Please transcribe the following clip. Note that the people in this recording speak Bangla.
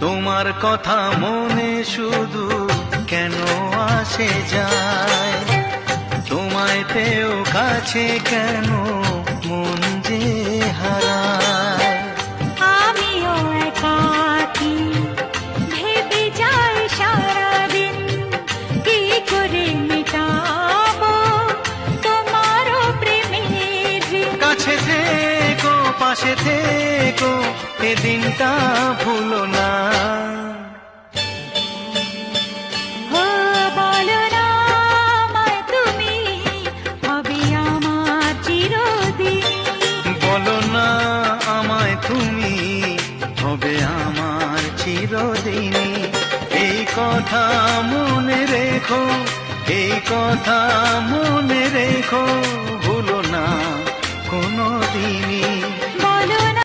তোমার কথা মনে শুধু কেন আসে যায়, তোমায় পেও কাছে কেন মন যে হারায়। আমিও একাকী ভেবে যাই সারাদিন, কি করে মেটাবো তোমারও প্রেমের ঋণ। কাছে থেকো পাশে থেকো এ দিনটা ভুলো না। ও বলো না আমায় তুমি, হবে আমার চিরদিন। বলো না আমায় তুমি, হবে আমার চিরদিনই। এই কথা মনে রেখো, এই কথা মনে রেখো, ভুলো না কোনো দিনই।